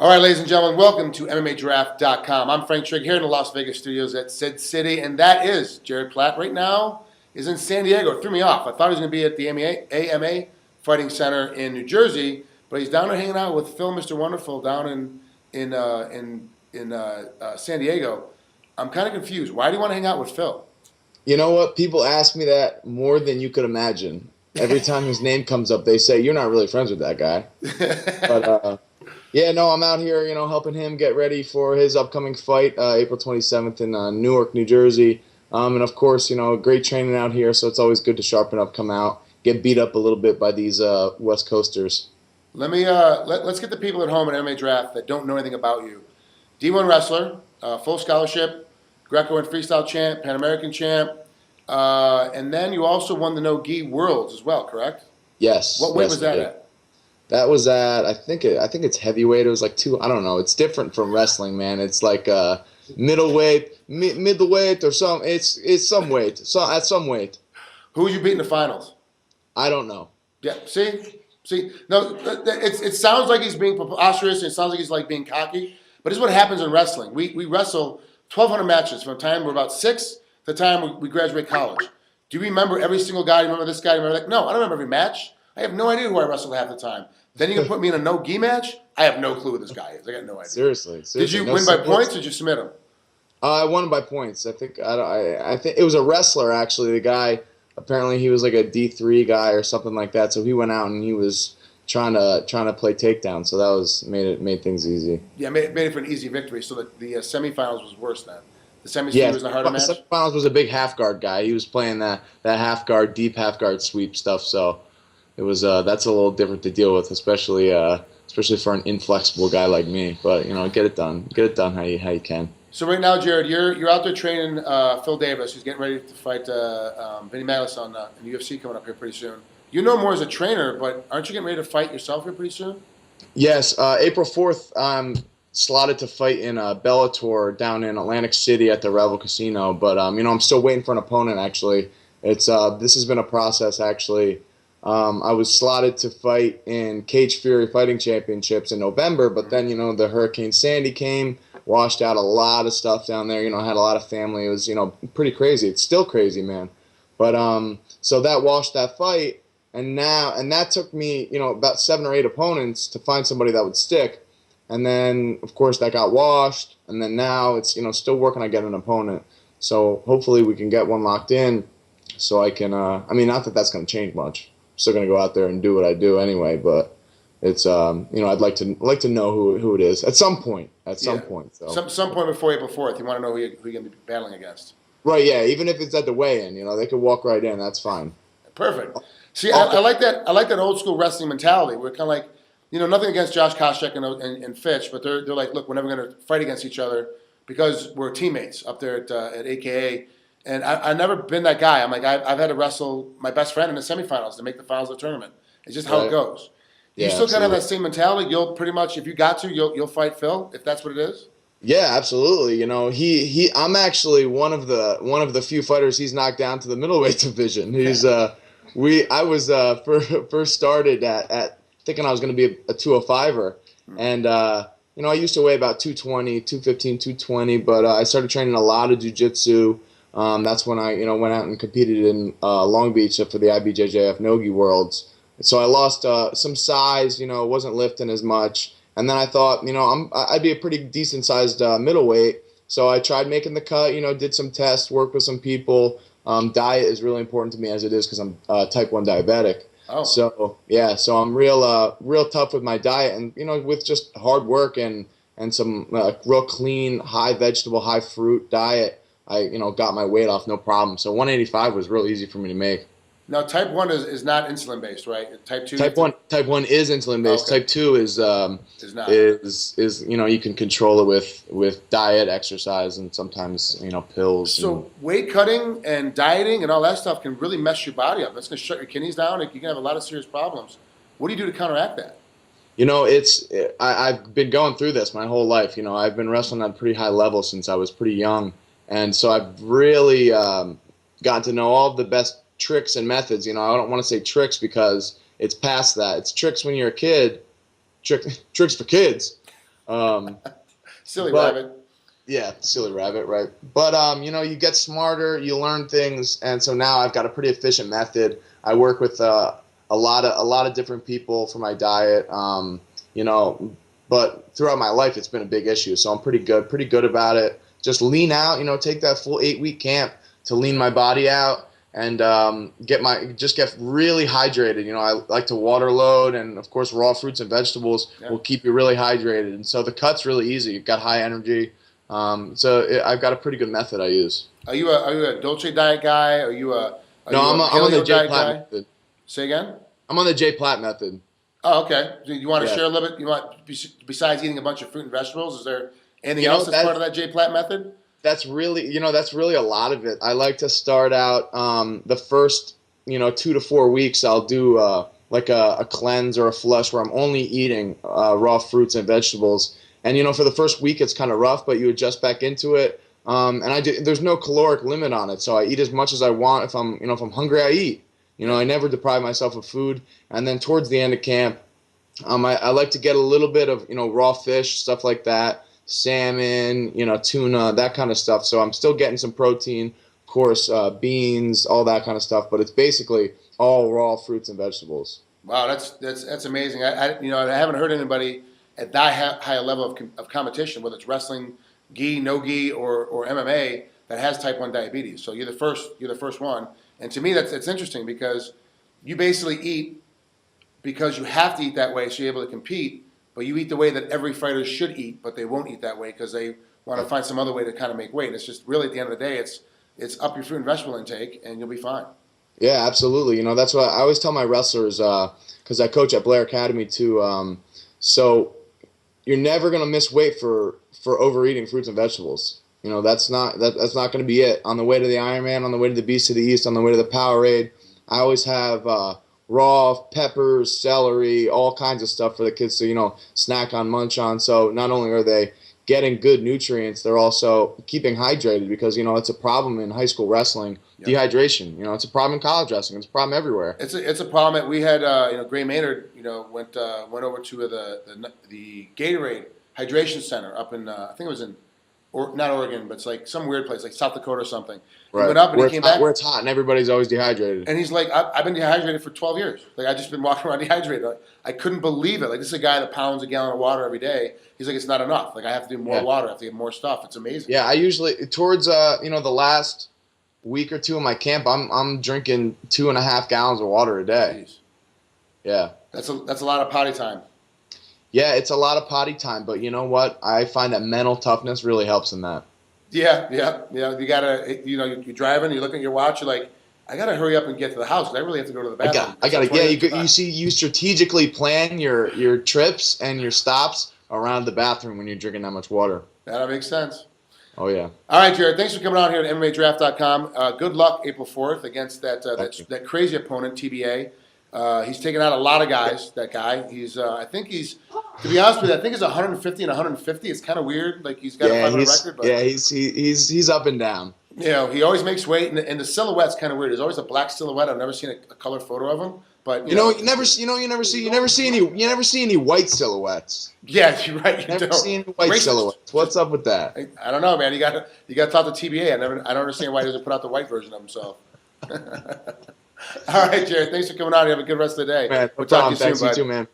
All right, ladies and gentlemen, welcome to MMADraft.com. I'm Frank Trigg here in the Las Vegas studios at Sid City, and that is Jared Platt. Right now is in San Diego. It threw me off. I thought he was going to be at the AMA Fighting Center in New Jersey, but he's down there hanging out with Phil, Mr. Wonderful, down in San Diego. I'm kind of confused. Why do you want to hang out with Phil? You know what? People ask me that more than you could imagine. Every time his name comes up, they say, you're not really friends with that guy. But, yeah, no, I'm out here, helping him get ready for his upcoming fight, April 27th in Newark, New Jersey. And, of course, great training out here, so it's always good to sharpen up, come out, get beat up a little bit by these West Coasters. Let's get the people at home at MMA Draft that don't know anything about you. D1 wrestler, full scholarship, Greco and freestyle champ, Pan American champ, and then you also won the no-gi worlds as well, correct? Yes. What weight was that at? That was at I think it's heavyweight. It was like I don't know. It's different from wrestling, man. It's like middleweight, middleweight, or some. It's some weight. So at some weight. Who you beat in the finals? I don't know. Yeah. See. No. It sounds like he's being preposterous. And it sounds like he's like being cocky. But this is what happens in wrestling. We wrestle 1,200 matches from the time we're about 6 to the time we graduate college. Do you remember every single guy? Do you remember this guy? Do you remember that? No, I don't remember every match. I have no idea who I wrestled half the time. Then you can put me in a no-gi match? I have no clue who this guy is. I got no idea. Seriously. Did you win by points or did you submit him? I won by points. I think it was a wrestler, actually. The guy, apparently he was like a D3 guy or something like that. So he went out and he was trying to play takedown. So that made things easy. Yeah, made it for an easy victory. So the semifinals was worse then. The semifinals was a harder match? The semifinals was a big half guard guy. He was playing that half guard, deep half guard sweep stuff. So it was that's a little different to deal with, especially for an inflexible guy like me. But get it done how you can. So right now, Jared, you're out there training Phil Davis, who's getting ready to fight Vinny Malis on in UFC coming up here pretty soon. You know more as a trainer, but aren't you getting ready to fight yourself here pretty soon? Yes, April 4th, I'm slotted to fight in Bellator down in Atlantic City at the Revel Casino. But I'm still waiting for an opponent. Actually, this has been a process actually. I was slotted to fight in Cage Fury Fighting Championships in November, but then, the Hurricane Sandy came, washed out a lot of stuff down there, had a lot of family. It was, pretty crazy. It's still crazy, man. But, so that washed that fight, and that took me, about 7 or 8 opponents to find somebody that would stick. And then, of course, that got washed, and then now it's, still working on getting an opponent. So hopefully we can get one locked in so I can, not that that's going to change much. Still gonna go out there and do what I do anyway, but it's I'd like to know who it is at some point. Some point before April 4th, you want to know who you're gonna be battling against. Right? Yeah. Even if it's at the weigh-in, they could walk right in. That's fine. Perfect. See, I like that. I like that old school wrestling mentality. We're kind of like, nothing against Josh Koscheck and Fitch, but they're like, look, we're never gonna fight against each other because we're teammates up there at AKA. And I've never been that guy. I'm like, I've had to wrestle my best friend in the semifinals to make the finals of the tournament. It's just how it goes. You still kind of have that same mentality. You'll pretty much, if you got to, you'll fight Phil, if that's what it is. Yeah, absolutely. I'm actually one of the few fighters he's knocked down to the middleweight division. I was first started at thinking I was going to be a 205er, and I used to weigh about 220, 215, 220, but I started training a lot of jiu-jitsu. That's when I, went out and competed in Long Beach for the IBJJF Nogi Worlds. So I lost some size, wasn't lifting as much. And then I thought, I'd be a pretty decent-sized middleweight. So I tried making the cut, did some tests, worked with some people. Diet is really important to me as it is because I'm type 1 diabetic. Oh. So, yeah, so I'm real tough with my diet. And, with just hard work and some real clean, high vegetable, high fruit diet, I got my weight off no problem. So 185 was real easy for me to make. Now type 1 is not insulin based, right? Type 2 Type 1 is insulin based. Okay. Type 2 is not. Is you can control it with diet, exercise, and sometimes pills. So weight cutting and dieting and all that stuff can really mess your body up. That's going to shut your kidneys down. You can have a lot of serious problems. What do you do to counteract that? I've been going through this my whole life. I've been wrestling at a pretty high level since I was pretty young. And so I've really gotten to know all of the best tricks and methods. I don't want to say tricks because it's past that. It's tricks when you're a kid, tricks for kids. Silly but rabbit. yeah, silly rabbit, right? But you get smarter, you learn things, and so now I've got a pretty efficient method. I work with a lot of different people for my diet. You know, but throughout my life, it's been a big issue. So I'm pretty good about it. Just lean out. Take that full 8-week camp to lean my body out and get really hydrated. I like to water load, and of course, raw fruits and vegetables will keep you really hydrated. And so the cut's really easy. You've got high energy. I've got a pretty good method I use. Are you a Dolce diet guy? Are you a No, I'm on the paleo J diet Platt guy? method. Say again. I'm on the J Platt method. Oh, okay. Do you want to Yeah. share a little bit? You want besides eating a bunch of fruit and vegetables? Is there anything You know, else that's part of that J Platt method? That's really a lot of it. I like to start out the first 2 to 4 weeks. I'll do like a cleanse or a flush where I'm only eating raw fruits and vegetables. And for the first week it's kind of rough, but you adjust back into it. There's no caloric limit on it, so I eat as much as I want. If I'm hungry, I eat. I never deprive myself of food. And then towards the end of camp, I like to get a little bit of raw fish, stuff like that, salmon, tuna, that kind of stuff. So I'm still getting some protein, of course, beans, all that kind of stuff. But it's basically all raw fruits and vegetables. Wow, that's amazing. I haven't heard anybody at that high a level of competition, whether it's wrestling, gi, no gi, or MMA, that has type 1 diabetes. So you're the first one. And to me, that's interesting because you basically eat because you have to eat that way so you're able to compete, but you eat the way that every fighter should eat, but they won't eat that way because they want to find some other way to kind of make weight. And it's just really at the end of the day, it's up your fruit and vegetable intake, and you'll be fine. Yeah, absolutely. That's what I always tell my wrestlers because I coach at Blair Academy too. So you're never going to miss weight for overeating fruits and vegetables. That's not going to be it. On the way to the Ironman, on the way to the Beast of the East, on the way to the Powerade, I always have raw peppers, celery, all kinds of stuff for the kids to snack on, munch on. So not only are they getting good nutrients, they're also keeping hydrated because it's a problem in high school wrestling. Yep. Dehydration. It's a problem in college wrestling. It's a problem everywhere. It's a problem that we had. Gray Maynard, went over to the Gatorade Hydration Center up in I think it was in, or not Oregon, but it's like some weird place like South Dakota or something. Right. He went up and where he came back where it's hot and everybody's always dehydrated. and he's like, I've been dehydrated for 12 years. Like I've just been walking around dehydrated. Like, I couldn't believe it. Like this is a guy that pounds a gallon of water every day. He's like, it's not enough. Like I have to do more water. I have to get more stuff. It's amazing. Yeah, I usually towards the last week or two of my camp, I'm drinking 2.5 gallons of water a day. Jeez. Yeah. That's a lot of potty time. Yeah, it's a lot of potty time, but you know what? I find that mental toughness really helps in that. Yeah. You gotta, you're driving, you look at your watch, you're like, I gotta hurry up and get to the house. 'Cause I really have to go to the bathroom. I gotta. Yeah, you strategically plan your trips and your stops around the bathroom when you're drinking that much water. That makes sense. Oh yeah. All right, Jared. Thanks for coming out here at MMADraft.com. Good luck April 4th against that crazy opponent, TBA. He's taken out a lot of guys. That guy. I think he's. To be honest with you, I think he's 150 and 150. It's kind of weird. Like he's got a 500 record. But, he's up and down. He always makes weight, and the silhouette's kind of weird. There's always a black silhouette. I've never seen a color photo of him. But you never see any white silhouettes. Yeah, you're right. You never don't. see any white silhouettes. What's up with that? I don't know, man. You got to talk to TBA. I don't understand why he doesn't put out the white version of himself. All right, Jared. Thanks for coming out. You have a good rest of the day. Man, we'll talk to you soon, Thanks, bud. you too, man.